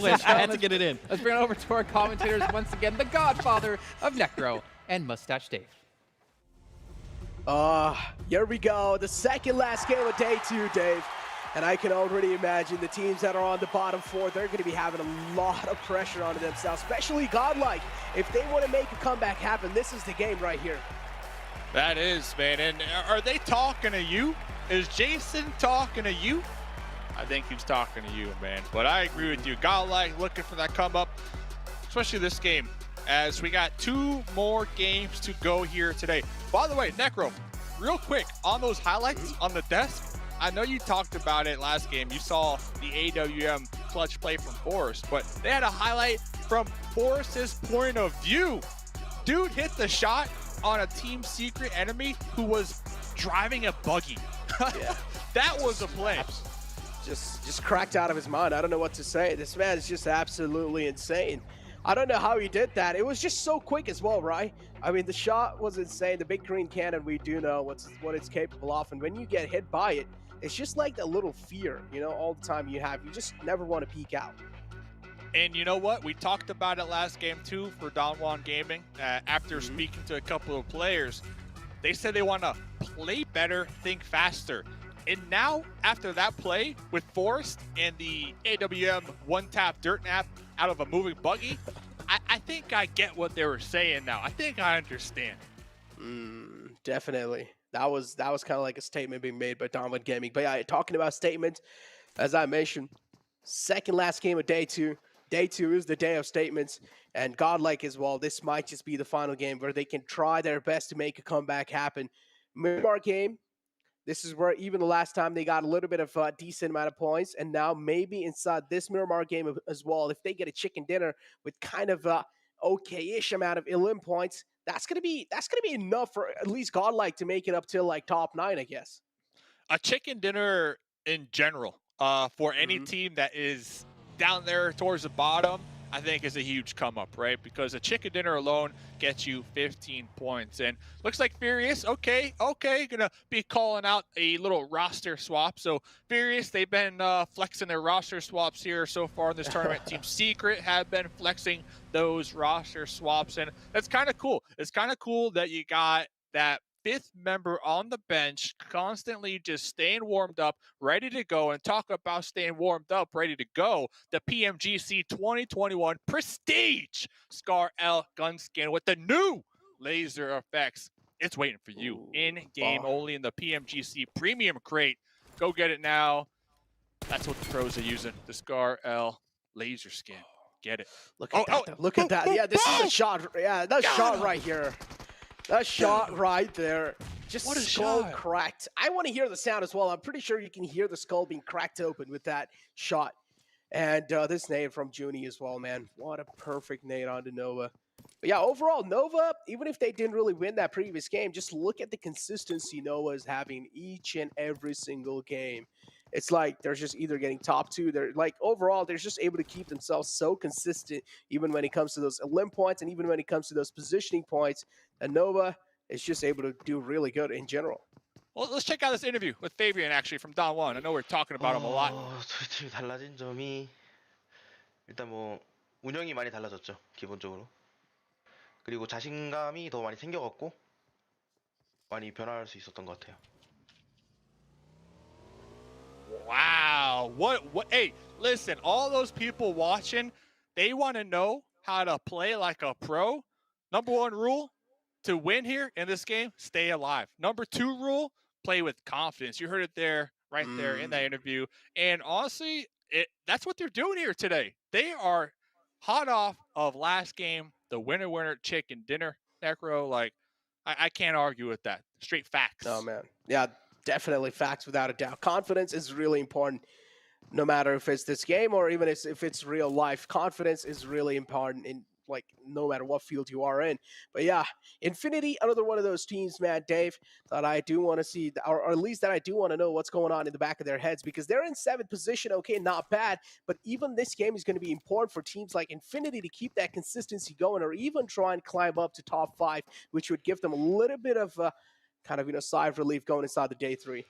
I had to get it in. Let's bring it over to our commentators once again, the godfather of Necro and Mustache Dave. Here we go. The second last game of day 2, Dave. And I can already imagine the teams that are on the bottom 4, they're going to be having a lot of pressure on themselves, especially Godlike. If they want to make a comeback happen, this is the game right here. That is, man. And are they talking to you? Is Jason talking to you? I think he's talking to you, man. But I agree with you. Godlike looking for that come up, especially this game, as we got 2 more games to go here today. By the way, Necro, real quick, on those highlights on the desk, I know you talked about it last game. You saw the AWM clutch play from Forrest, but they had a highlight from Forrest's point of view. Dude hit the shot on a team secret enemy who was driving a buggy. Yeah. That was a play. Just cracked out of his mind. I don't know what to say. This man is just absolutely insane. I don't know how he did that. It was just so quick as well, right? I mean, the shot was insane. The big green cannon, we do know what it's capable of. And when you get hit by it, it's just like a little fear, you know, all the time you have. You just never want to peek out. And you know what? We talked about it last game too for Don Juan Gaming. After speaking to a couple of players, they said they want to play better, think faster. And now, after that play with Forrest and the AWM one-tap dirt nap out of a moving buggy, I think I get what they were saying now. I think I understand. Definitely. That was kind of like a statement being made by Don Juan Gaming. But yeah, talking about statements, as I mentioned, second last game of day 2. Day 2 is the day of statements, and Godlike as well. This might just be the final game where they can try their best to make a comeback happen. Miramar game, this is where even the last time they got a little bit of a decent amount of points, and now maybe inside this Miramar game as well, if they get a chicken dinner with kind of a okay-ish amount of elim points, that's gonna be enough for at least Godlike to make it up till like top 9, I guess. A chicken dinner in general, for any team that is down there towards the bottom, I think is a huge come up, right? Because a chicken dinner alone gets you 15 points. And looks like Furious, okay, gonna be calling out a little roster swap. So Furious, they've been flexing their roster swaps here so far in this tournament. Team Secret have been flexing those roster swaps, and that's kind of cool. It's kind of cool that you got that 5th member on the bench constantly just staying warmed up, ready to go. And talk about staying warmed up, ready to go, the PMGC 2021 Prestige Scar L gun skin with the new laser effects. It's waiting for you in-game only in the PMGC Premium Crate. Go get it now. That's what the pros are using, the Scar L laser skin. Get it. Look at that. Look at that. Yeah, this is a shot. Yeah, that shot right here. That shot right there. Just what a skull shot. Cracked. I want to hear the sound as well. I'm pretty sure you can hear the skull being cracked open with that shot. And this nade from Junie as well, man. What a perfect nade onto Nova. But yeah, overall, Nova, even if they didn't really win that previous game, just look at the consistency Nova is having each and every single game. It's like they're just either getting top 2. They're like overall, they're just able to keep themselves so consistent, even when it comes to those elim points and even when it comes to those positioning points. And Nova is just able to do really good in general. Well, let's check out this interview with Fabian, actually, from Don Juan. I know we're talking about him a lot. 지금 달라진 점이 일단 뭐 운영이 많이 달라졌죠, 기본적으로. 그리고 자신감이 더 많이 생겨갖고 많이 변화할 수 있었던 것 같아요. Wow. What? Hey, listen, all those people watching, they want to know how to play like a pro. Number 1 rule to win here in this game, stay alive. Number 2 rule, play with confidence. You heard it there, right there in that interview. And honestly, that's what they're doing here today. They are hot off of last game, the winner chicken dinner. Necro, like, I can't argue with that. Straight facts. Oh, man. Yeah, definitely facts without a doubt. Confidence is really important, no matter if it's this game or even if it's real life. Confidence is really important in like no matter what field you are in. But yeah, Infinity, another one of those teams, man, Dave, that I do want to see, or at least that I do want to know what's going on in the back of their heads, because they're in 7th position. Okay, not bad, but even this game is going to be important for teams like Infinity to keep that consistency going, or even try and climb up to top 5, which would give them a little bit of kind of, sigh of relief going inside the day 3.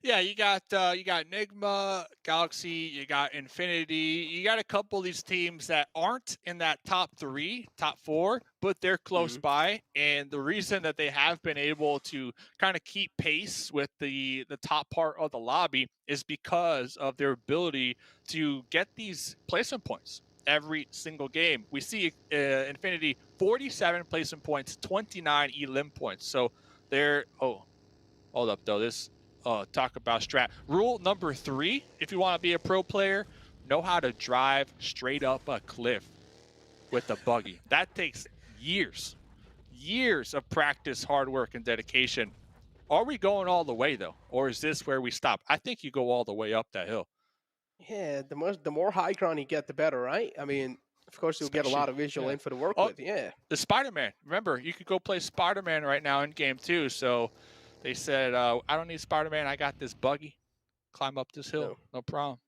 Yeah, you got Enigma, Galaxy, you got Infinity, you got a couple of these teams that aren't in that top 3, top 4, but they're close by. And the reason that they have been able to kind of keep pace with the top part of the lobby is because of their ability to get these placement points every single game. We see Infinity 47 placement points, 29 elim points. So they're hold up though. This talk about strat. Rule number 3, if you want to be a pro player, know how to drive straight up a cliff with a buggy. That takes years of practice, hard work, and dedication. Are we going all the way though? Or is this where we stop? I think you go all the way up that hill. Yeah, the more high ground you get, the better, right? I mean, of course, you'll get a lot of visual info to work with. Yeah. The Spider-Man. Remember, you could go play Spider-Man right now in game 2. So they said, I don't need Spider-Man. I got this buggy. Climb up this hill. No problem.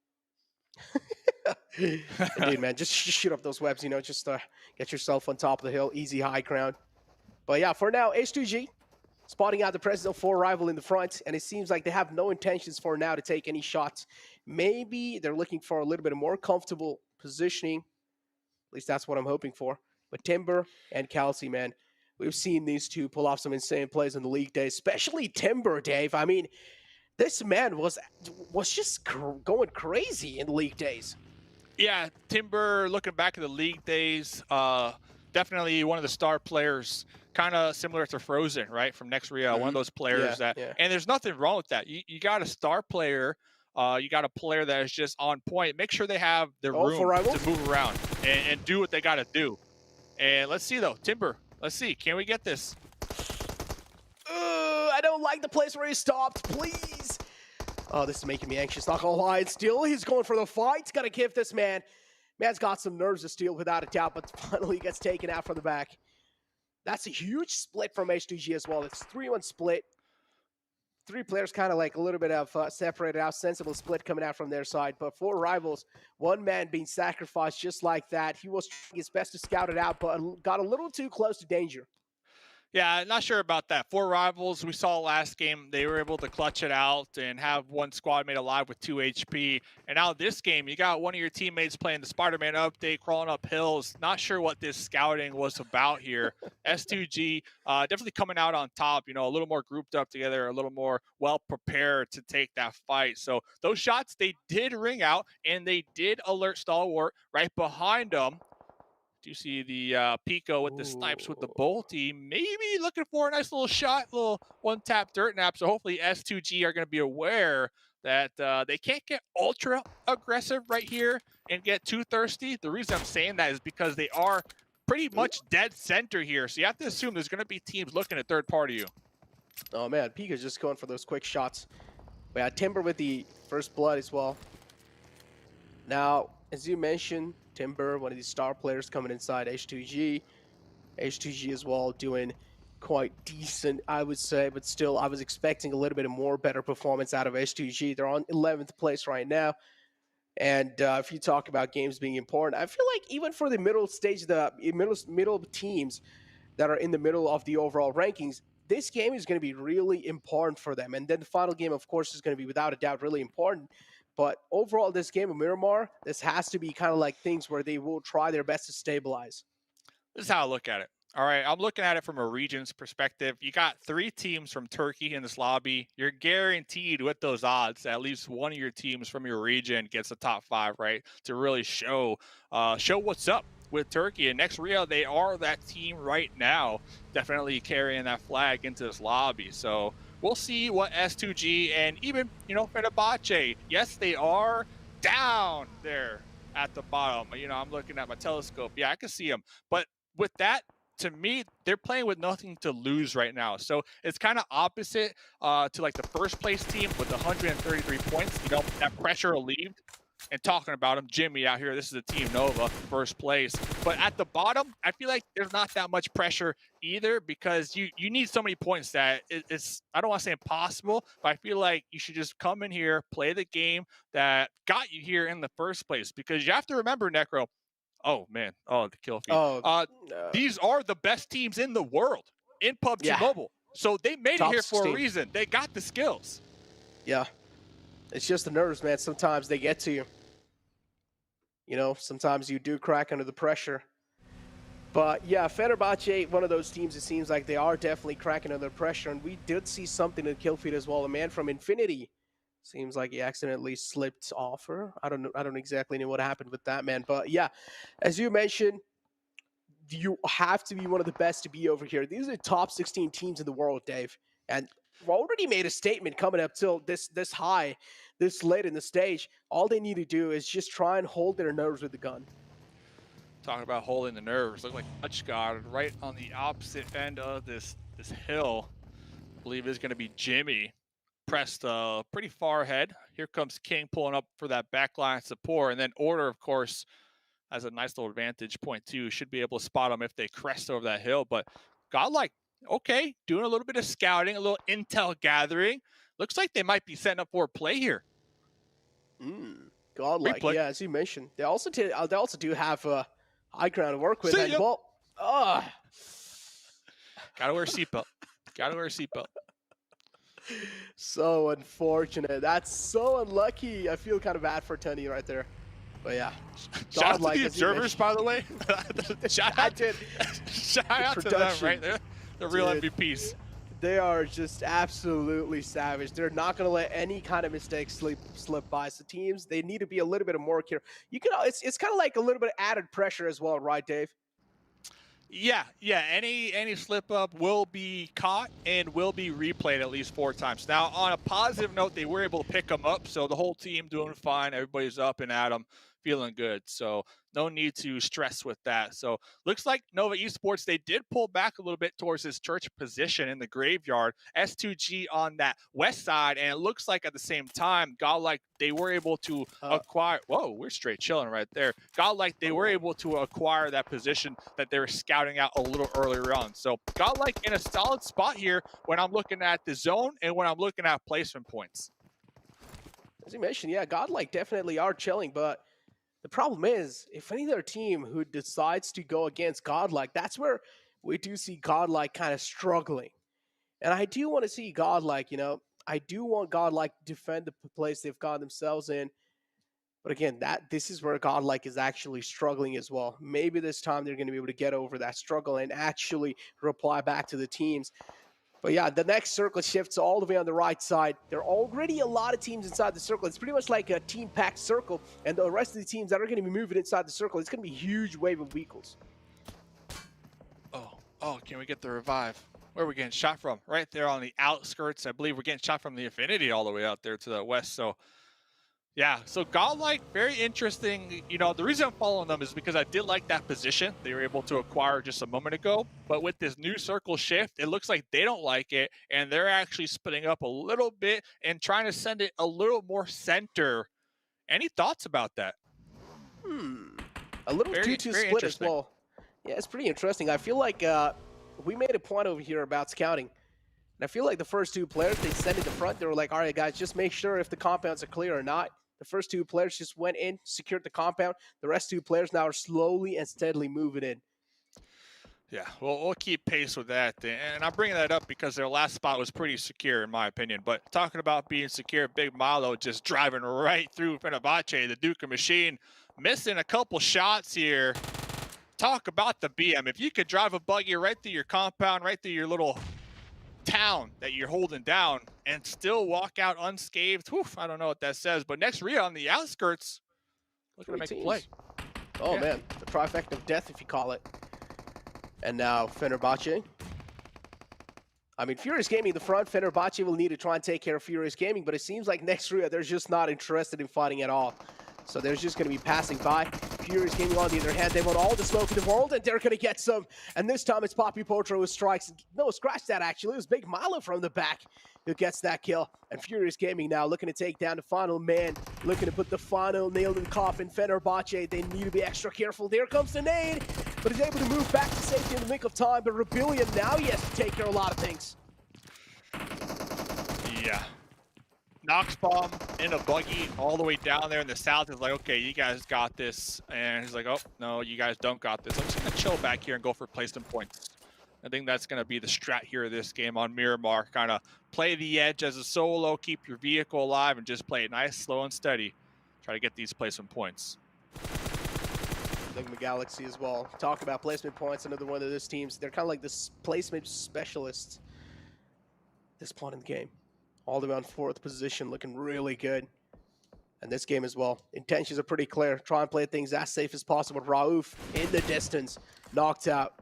Indeed, man. Just shoot up those webs, just get yourself on top of the hill. Easy high ground. But yeah, for now, H2G spotting out the President 4 rival in the front, and it seems like they have no intentions for now to take any shots. Maybe they're looking for a little bit more comfortable positioning. At least that's what I'm hoping for. But Timber and Kelsey, man, we've seen these two pull off some insane plays in the league days, especially Timber, Dave. I mean, this man was just going crazy in the league days. Yeah, Timber, looking back at the league days, definitely one of the star players, kind of similar to Frozen, right, from Next Rio, one of those players and there's nothing wrong with that. You got a star player, you got a player that is just on point. Make sure they have the room to move around and do what they got to do. And let's see, though, Timber, let's see, can we get this? I don't like the place where he stopped, please. Oh, this is making me anxious, not gonna lie. And still, he's going for the fight. Gotta give this man. Man's got some nerves to steal without a doubt, but finally gets taken out from the back. That's a huge split from H2G as well. It's 3-1 split. 3 players kind of like a little bit of separated out, sensible split coming out from their side. But 4 rivals, 1 man being sacrificed just like that. He was trying his best to scout it out, but got a little too close to danger. Yeah, not sure about that. 4 rivals we saw last game, they were able to clutch it out and have 1 squad mate alive with 2 HP. And now this game, you got one of your teammates playing the Spider-Man update, crawling up hills. Not sure what this scouting was about here. S2G definitely coming out on top, a little more grouped up together, a little more well-prepared to take that fight. So those shots, they did ring out, and they did alert Stalwart right behind them. Do you see the Pico with the snipes with the bolty? Maybe looking for a nice little shot, little one-tap dirt nap. So hopefully S2G are going to be aware that they can't get ultra aggressive right here and get too thirsty. The reason I'm saying that is because they are pretty much dead center here. So you have to assume there's going to be teams looking at third party you. Oh, man. Pico's just going for those quick shots. We had Timber with the first blood as well. Now, as you mentioned, Timber, one of these star players coming inside H2G. H2G as well doing quite decent, I would say, but still I was expecting a little bit more better performance out of H2G. They're on 11th place right now. And if you talk about games being important, I feel like even for the middle stage, the middle teams that are in the middle of the overall rankings, this game is going to be really important for them. And then the final game, of course, is going to be without a doubt really important. But overall, this game of Miramar, this has to be kind of like things where they will try their best to stabilize. This is how I look at it. All right, I'm looking at it from a region's perspective. You got 3 teams from Turkey in this lobby. You're guaranteed with those odds at least one of your teams from your region gets a top 5, right? To really show what's up with Turkey. And Next Rio, they are that team right now, definitely carrying that flag into this lobby. So we'll see what S2G and even, Fenerbahce, yes, they are down there at the bottom. I'm looking at my telescope. Yeah, I can see them. But with that, to me, they're playing with nothing to lose right now. So it's kind of opposite to like the first place team with 133 points. That pressure relieved. And talking about them, Jimmy out here, this is a Team Nova, first place. But at the bottom, I feel like there's not that much pressure either because you need so many points that it's, I don't want to say impossible, but I feel like you should just come in here, play the game that got you here in the first place. Because you have to remember, Necro, oh, man. Oh, the kill feed. No. These are the best teams in the world in PUBG Mobile. So they made it here for a reason. They got the skills. Yeah. It's just the nerves, man. Sometimes they get to you. You know, sometimes you do crack under the pressure. But yeah, Fenerbahce, one of those teams, it seems like they are definitely cracking under pressure. And we did see something in kill feed as well. A man from Infinity seems like he accidentally slipped off her. I don't exactly know what happened with that, man. But yeah, as you mentioned, you have to be one of the best to be over here. These are the top 16 teams in the world, Dave. And we've already made a statement coming up till this high, this late in the stage. All they need to do is just try and hold their nerves with the gun. Talking about holding the nerves, look like Touch God right on the opposite end of this hill. I believe is going to be Jimmy. Pressed pretty far ahead. Here comes King pulling up for that backline support, and then Order, of course, has a nice little vantage point too. Should be able to spot them if they crest over that hill. But Godlike, okay, doing a little bit of scouting, a little intel gathering. Looks like they might be setting up for a play here. Godlike, Replay. yeah, as you mentioned, they also do have high ground to work with. See And ya. well, Gotta wear a seatbelt. Gotta wear a seatbelt. so unfortunate. That's so unlucky. I feel kind of bad for Tenny right there. But yeah, Shout out to Godlike, the as you observers, by the way. Shout out to them, right? They're the real Dude. MVPs. They are just absolutely savage. They're not going to let any kind of mistake slip by. So teams, they need to be a little bit more careful. You can, it's kind of like a little bit of added pressure as well, right, Dave? Yeah. Any slip up will be caught and will be replayed at least 4 times. Now, on a positive note, they were able to pick them up, so the whole team doing fine. Everybody's up and at them, feeling good. So no need to stress with that. So looks like Nova Esports, they did pull back a little bit towards this church position in the graveyard. S2G on that west side, and it looks like at the same time, Godlike, they were able to acquire. Whoa, we're straight chilling right there. Godlike, they were able to acquire that position that they were scouting out a little earlier on. So Godlike in a solid spot here when I'm looking at the zone and when I'm looking at placement points. As you mentioned, yeah, Godlike definitely are chilling, but the problem is, if any other team who decides to go against Godlike, that's where we do see Godlike kind of struggling. And I do want to see Godlike, you know, I do want Godlike to defend the place they've got themselves in. But again, this is where Godlike is actually struggling as well. Maybe this time they're going to be able to get over that struggle and actually reply back to the teams. But yeah, the next circle shifts all the way on the right side. There are already a lot of teams inside the circle. It's pretty much like a team-packed circle. And the rest of the teams that are going to be moving inside the circle, it's going to be a huge wave of vehicles. Oh, can we get the revive? Where are we getting shot from? Right there on the outskirts. I believe we're getting shot from the Infinity all the way out there to the west. So, yeah. So Godlike, very interesting. You know, the reason I'm following them is because I did like that position they were able to acquire just a moment ago. But with this new circle shift, it looks like they don't like it. And they're actually splitting up a little bit and trying to send it a little more center. Any thoughts about that? A little 2-2 split as well. Yeah, it's pretty interesting. I feel like we made a point over here about scouting. And I feel like the first 2 players, they sent it to front. They were like, all right, guys, just make sure if the compounds are clear or not. The first 2 players just went in, secured the compound. The rest 2 players now are slowly and steadily moving in. Yeah, well, we'll keep pace with that. And I'm bringing that up because their last spot was pretty secure, in my opinion. But talking about being secure, Big Malo just driving right through Fenerbahce, the Duke Machine, missing a couple shots here. Talk about the BM. If you could drive a buggy right through your compound, right through your little town that you're holding down, and still walk out unscathed, whew, I don't know what that says. But next Ria on the outskirts, looking to make a play. Oh, yeah. Man, the trifecta of death, if you call it. And now Fenerbahce. I mean, Furious Gaming in the front. Fenerbahce will need to try and take care of Furious Gaming, but it seems like next Ria, they're just not interested in fighting at all. So they're just going to be passing by. Furious Gaming, on the other hand, they want all the smoke in the world, and they're going to get some. And this time it's Poppy Potro who strikes. No, scratch that, actually. It was Big Malo from the back who gets that kill. And Furious Gaming now looking to take down the final man, looking to put the final nail in the coffin. Fenerbahce, they need to be extra careful. There comes the nade, but he's able to move back to safety in the nick of time. But Rebellion, now he has to take care of a lot of things. Yeah. Knox bomb in a buggy all the way down there in the south is like, okay, you guys got this. And he's like, oh, no, you guys don't got this. I'm just going to chill back here and go for placement points. I think that's going to be the strat here of this game on Miramar. Kind of play the edge as a solo, keep your vehicle alive, and just play it nice, slow, and steady. Try to get these placement points. Like the Galaxy as well. Talk about placement points. Another one of those teams. They're kind of like this placement specialists. This point in the game, all the way on 4th position, looking really good. And this game as well. Intentions are pretty clear. Try and play things as safe as possible. Rauf in the distance, knocked out.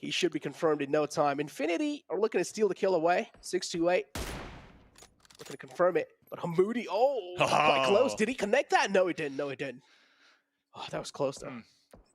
He should be confirmed in no time. Infinity are looking to steal the kill away. 628. Looking to confirm it. But Hamoudi, quite close. Did he connect that? No, he didn't. No, he didn't. Oh, that was close though.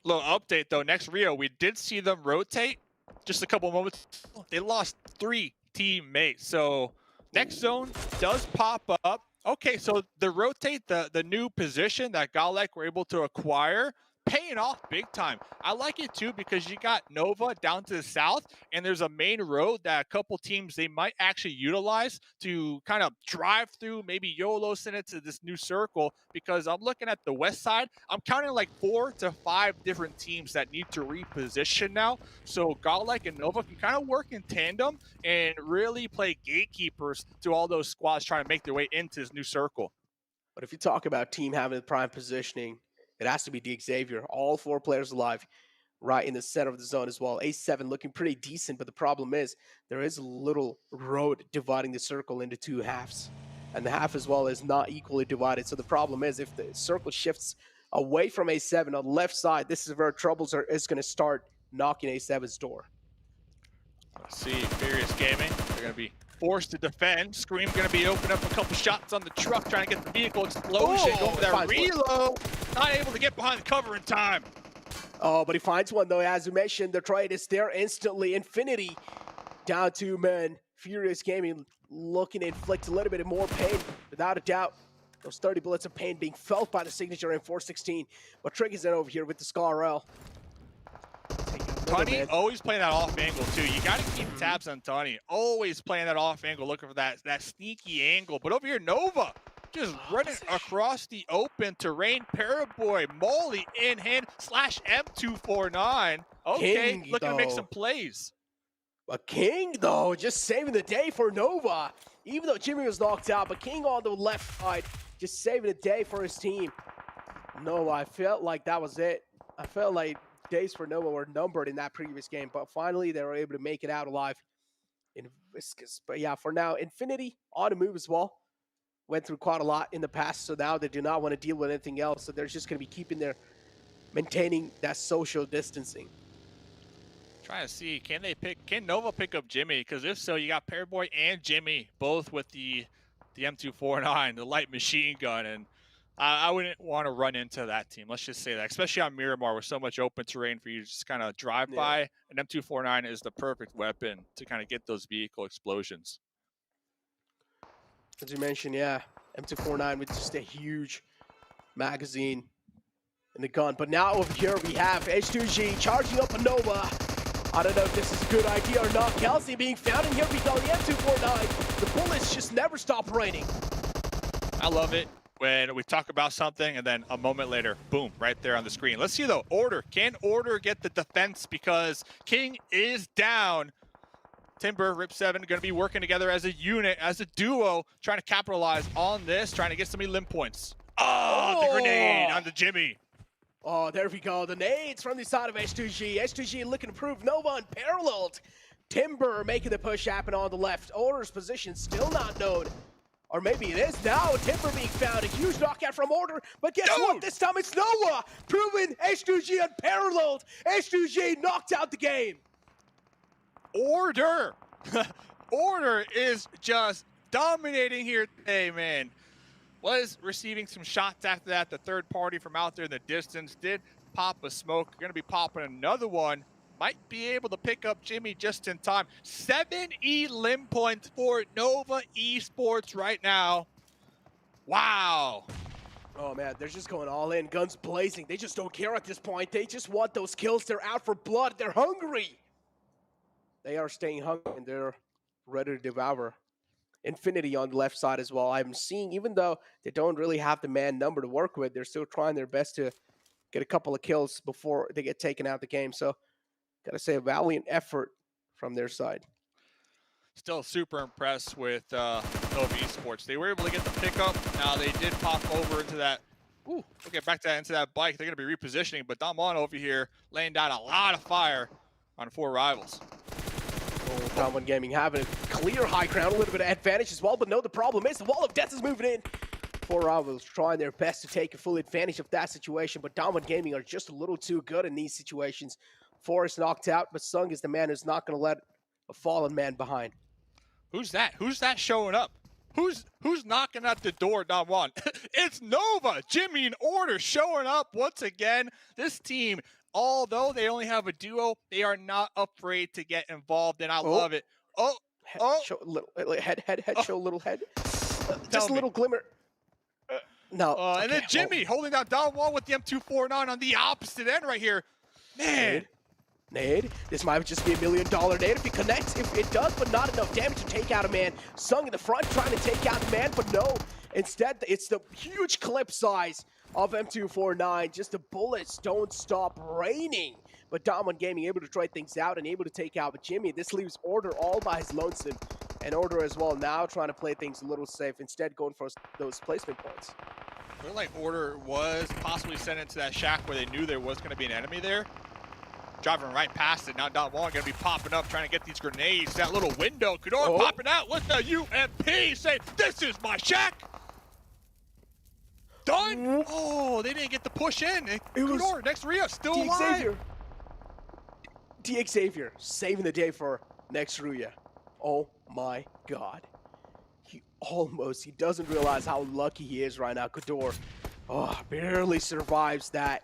Little update though. Next Rio, we did see them rotate just a couple moments. They lost 3 teammates. So next zone does pop up. Okay, so the rotate, the new position that Galek were able to acquire, paying off big time. I like it too because you got Nova down to the south, and there's a main road that a couple teams they might actually utilize to kind of drive through, maybe YOLO send it to this new circle. Because I'm looking at the west side, I'm counting like 4 to 5 different teams that need to reposition now. So Galek and Nova can kind of work in tandem and really play gatekeepers to all those squads trying to make their way into this new circle. But if you talk about team having the prime positioning, it has to be the Xavier. All 4 players alive right in the center of the zone as well. A7 looking pretty decent, but the problem is there is a little road dividing the circle into 2 halves. And the half as well is not equally divided. So the problem is if the circle shifts away from A7 on the left side, this is where troubles is going to start knocking A7's door. Let's see, Furious Gaming, they're going to be forced to defend. Scream going to be opening up a couple shots on the truck, trying to get the vehicle explosion. Going for that reload. Not able to get behind the cover in time. Oh, but he finds one though. As you mentioned, the trade is there instantly. Infinity down 2 men. Furious Gaming looking to inflict a little bit more pain, without a doubt. Those 30 bullets of pain being felt by the signature in 416. But Trick is in over here with the Scar L. Tony always playing that off angle too. You got to keep tabs on Tony. Always playing that off angle, looking for that sneaky angle. But over here, Nova just running across the open terrain. Paraboy, Molly in hand, /M249. Okay, King, looking to make some plays. But King, though, just saving the day for Nova. Even though Jimmy was knocked out, but King on the left side, just saving the day for his team. No, I felt like that was it. I felt like days for Nova were numbered in that previous game, but finally they were able to make it out alive in Viscous. But yeah, for now, Infinity on the move as well. Went through quite a lot in the past, so now they do not want to deal with anything else. So they're just going to be maintaining that social distancing. Trying to see, can Nova pick up Jimmy? Because if so, you got Paraboy and Jimmy both with the M249, the light machine gun, and I wouldn't want to run into that team. Let's just say that, especially on Miramar with so much open terrain for you to just kind of drive by. An M249 is the perfect weapon to kind of get those vehicle explosions. As you mentioned, yeah, M249 with just a huge magazine in the gun. But now over here we have H2G charging up a Nova. I don't know if this is a good idea or not. Kelsey being found in here because the M249, the bullets just never stop raining. I love it when we talk about something and then a moment later, boom, right there on the screen. Let's see though, Order. Can Order get the defense? Because King is down. Timber, Rip 7 going to be working together as a unit, as a duo, trying to capitalize on this, trying to get some limb points. Oh, the grenade on the Jimmy. Oh, there we go. The nades from the side of H2G. H2G looking to prove Nova unparalleled. Timber making the push happen on the left. Order's position still not known. Or maybe it is now. Timber being found. A huge knockout from Order. But guess what? This time it's Noah. Proving H2G unparalleled. H2G knocked out the game. Order. Order is just dominating here today, man. Was receiving some shots after that. The third party from out there in the distance did pop a smoke. Going to be popping another one. Might be able to pick up Jimmy just in time. 7 limb points for Nova Esports right now. Wow. Oh, man, they're just going all in. Guns blazing. They just don't care at this point. They just want those kills. They're out for blood. They're hungry. They are staying hungry, and they're ready to devour. Infinity on the left side as well. I'm seeing, even though they don't really have the man number to work with, they're still trying their best to get a couple of kills before they get taken out of the game. So, gotta say, a valiant effort from their side. Still super impressed with Nova Esports. They were able to get the pickup. Now they did pop over into that. Ooh, we'll get back to that, into that bike. They're going to be repositioning, but Damwon over here laying down a lot of fire on 4 rivals. Damwon Gaming having a clear high ground, a little bit of advantage as well, but no, the problem is the Wall of Death is moving in. 4 rivals trying their best to take a full advantage of that situation, but Damwon Gaming are just a little too good in these situations. 4 is knocked out, but Sung is the man who's not going to let a fallen man behind. Who's that? Who's that showing up? Who's knocking at the door, Damwon? It's Nova, Jimmy, and Order showing up once again. This team, although they only have a duo, they are not afraid to get involved, and I love it. Show a little head, show a little head. Just a me. little glimmer. No. And then Jimmy holding down Damwon with the M249 on the opposite end right here. Man. Nade. This might just be $1 million nade if he connects. If it does, but not enough damage to take out a man. Sung in the front trying to take out the man, but no. Instead, it's the huge clip size of M249. Just the bullets don't stop raining. But Damwon Gaming able to try things out and able to take out Jimmy. This leaves Order all by his lonesome. And Order as well now trying to play things a little safe. Instead, going for those placement points. I feel like Order was possibly sent into that shack where they knew there was going to be an enemy there. Driving right past it. Now Damwon going to be popping up, trying to get these grenades. That little window. Kudor popping out with the UMP, saying, "This is my shack." Done. Oh, they didn't get the push in. Kudor, next Ria, still alive. Xavier saving the day for next Ruya. Oh my God. He doesn't realize how lucky he is right now. Kudor, barely survives that.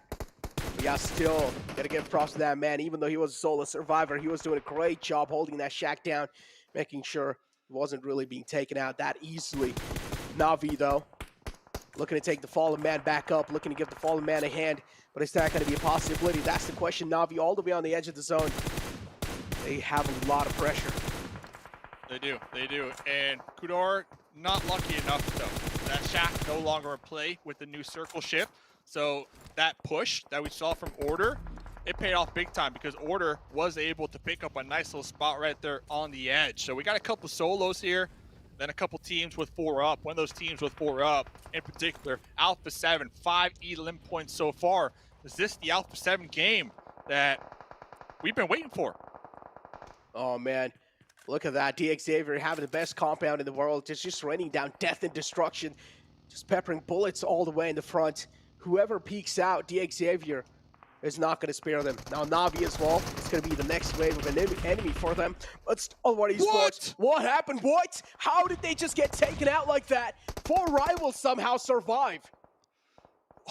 But yeah, still gotta give props to that man. Even though he was a solo survivor, he was doing a great job holding that shack down, making sure it wasn't really being taken out that easily. Na'Vi though, looking to take the fallen man back up, looking to give the fallen man a hand, but is that going to be a possibility? That's the question. Na'Vi all the way on the edge of the zone. They have a lot of pressure. They do. And Kudor, not lucky enough though. That shack no longer in play with the new circle ship. So that push that we saw from Order, it paid off big time because Order was able to pick up a nice little spot right there on the edge. So we got a couple solos here, then a couple teams with 4 up. One of those teams with 4 up, in particular, Alpha 7, 5 elim points so far. Is this the Alpha 7 game that we've been waiting for? Oh man, look at that. Xavier having the best compound in the world, just raining down death and destruction, just peppering bullets all the way in the front. Whoever peeks out, Xavier is not going to spare them. Now Na'Vi as well, it's going to be the next wave of an enemy for them. But Stalwart Esports, what happened, what? How did they just get taken out like that? 4 rivals somehow survive.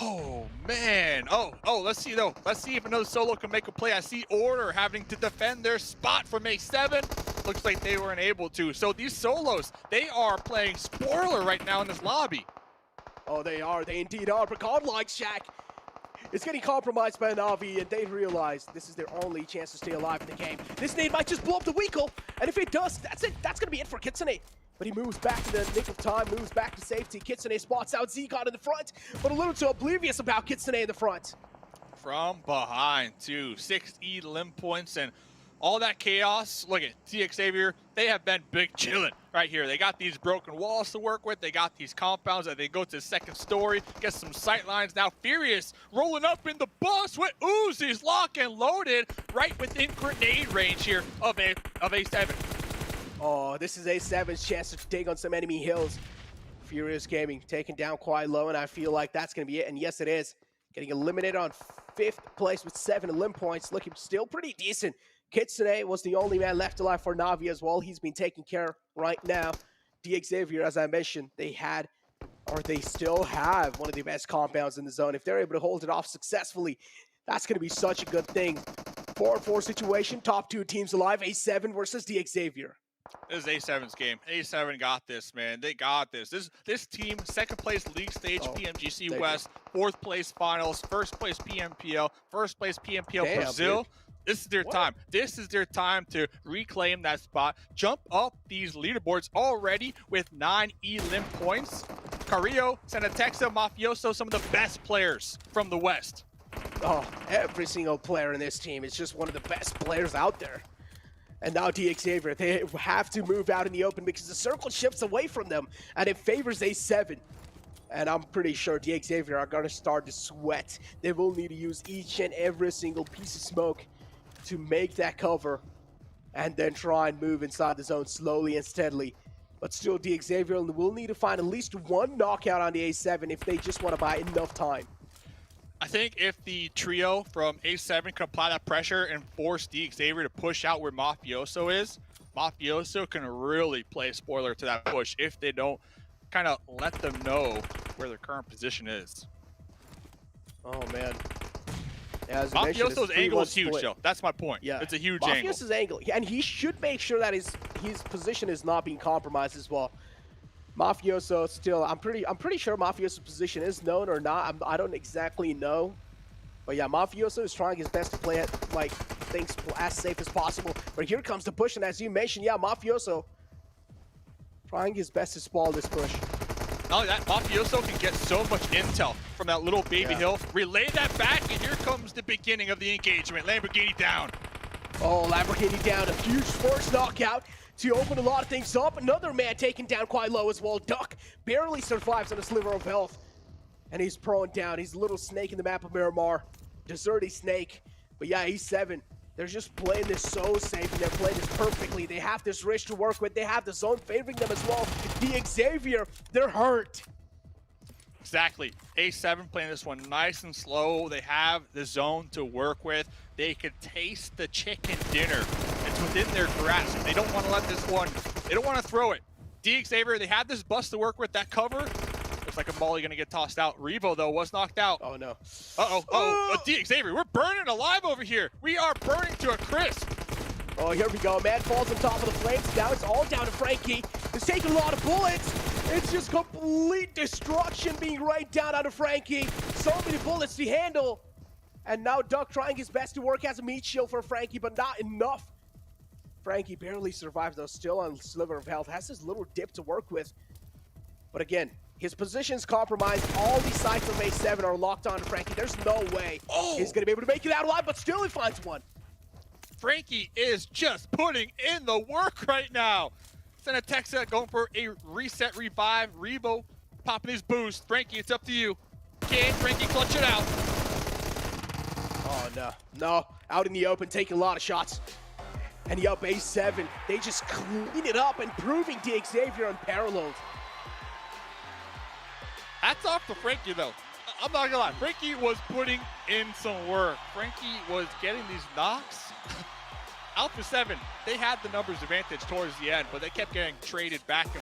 Oh man, let's see though. Let's see if another solo can make a play. I see Order having to defend their spot from A7. Looks like they weren't able to. So these solos, they are playing spoiler right now in this lobby. Oh, they are. They indeed are. But godlike Shack is getting compromised by Na'Vi, and they realize this is their only chance to stay alive in the game. This nade might just blow up the Weekle, and if it does, that's it. That's going to be it for Kitsune. But he moves back to the nick of time, moves back to safety. Kitsune spots out Zcon in the front, but a little too oblivious about Kitsune in the front. From behind, too. 6 elim points and all that chaos. Look at Xavier. They have been big chilling right here. They got these broken walls to work with. They got these compounds that they go to the 2nd story, get some sight lines. Now Furious rolling up in the bus with Uzis locked and loaded right within grenade range here of A7. Oh, this is A7's chance to take on some enemy hills. Furious Gaming taken down quite low, and I feel like that's going to be it. And yes, it is. Getting eliminated on 5th place with 7 elim points. Looking still pretty decent. Kitsune was the only man left alive for Na'Vi as well. He's been taken care right now. Xavier, as I mentioned, they still have one of the best compounds in the zone. If they're able to hold it off successfully, that's going to be such a good thing. 4-4 situation, top 2 teams alive, A7 versus Xavier. This is A7's game. A7 got this, man. They got this. This team, 2nd place league stage PMGC West, 4th place finals, 1st place PMPL, 1st place PMPL Brazil. Dude. This is their time. This is their time to reclaim that spot. Jump up these leaderboards already with 9 elim points. Carrillo, Senatexa, Mafioso, some of the best players from the West. Oh, every single player in this team is just one of the best players out there. And now Xavier, they have to move out in the open because the circle shifts away from them and it favors A7. And I'm pretty sure Xavier are going to start to sweat. They will need to use each and every single piece of smoke to make that cover and then try and move inside the zone slowly and steadily. But still, Xavier will need to find at least one knockout on the A7 if they just want to buy enough time. I think if the trio from A7 can apply that pressure and force Xavier to push out where Mafioso is, Mafioso can really play spoiler to that push if they don't kind of let them know where their current position is. Oh, man. Yeah, as I mentioned, Mafioso's angle is huge, though. That's my point. Yeah, it's a huge angle. Mafioso's angle, and he should make sure that his position is not being compromised as well. Mafioso still, I'm pretty sure Mafioso's position is known or not. I don't exactly know, but yeah, Mafioso is trying his best to play it like things as safe as possible. But here comes the push, and as you mentioned, yeah, Mafioso trying his best to spoil this push. Oh, that Mafioso can get so much intel from that little baby hill. Relay that back, and here comes the beginning of the engagement. Lamborghini down. Oh, Lamborghini down, a huge force knockout to open a lot of things up. Another man taken down quite low as well. Duck barely survives on a sliver of health. And he's prone down. He's a little snake in the map of Miramar. Deserty snake. But yeah, he's 7. They're just playing this so safe, and they're playing this perfectly. They have this Rich to work with. They have the zone favoring them as well. The Xavier, they're hurt. Exactly. A7 playing this one nice and slow. They have the zone to work with. They could taste the chicken dinner. It's within their grasp. They don't want to let this one, they don't want to throw it. Xavier, they have this bus to work with. That cover, looks like a Molly going to get tossed out. Revo, though, was knocked out. Oh, no. Uh-oh. Xavier, we're burning alive over here. We are burning to a crisp. Oh, here we go. Man falls on top of the flames. Now it's all down to Frankie. He's taking a lot of bullets. It's just complete destruction being rained down onto Frankie. So many bullets to handle. And now Duck trying his best to work as a meat shield for Frankie, but not enough. Frankie barely survives, though, still on a sliver of health. Has this little dip to work with. But again, his position's compromised. All these sights of A7 are locked on to Frankie. There's no way he's going to be able to make it out alive, but still he finds one. Frankie is just putting in the work right now. Senatexa going for a reset revive. Rebo popping his boost. Frankie, it's up to you. Can Frankie clutch it out? Oh, no. No. Out in the open, taking a lot of shots. And yup, A7, they just clean it up and proving Xavier unparalleled. Hats off to Frankie, though. I'm not gonna lie. Frankie was putting in some work. Frankie was getting these knocks. Alpha 7, they had the numbers advantage towards the end, but they kept getting traded back and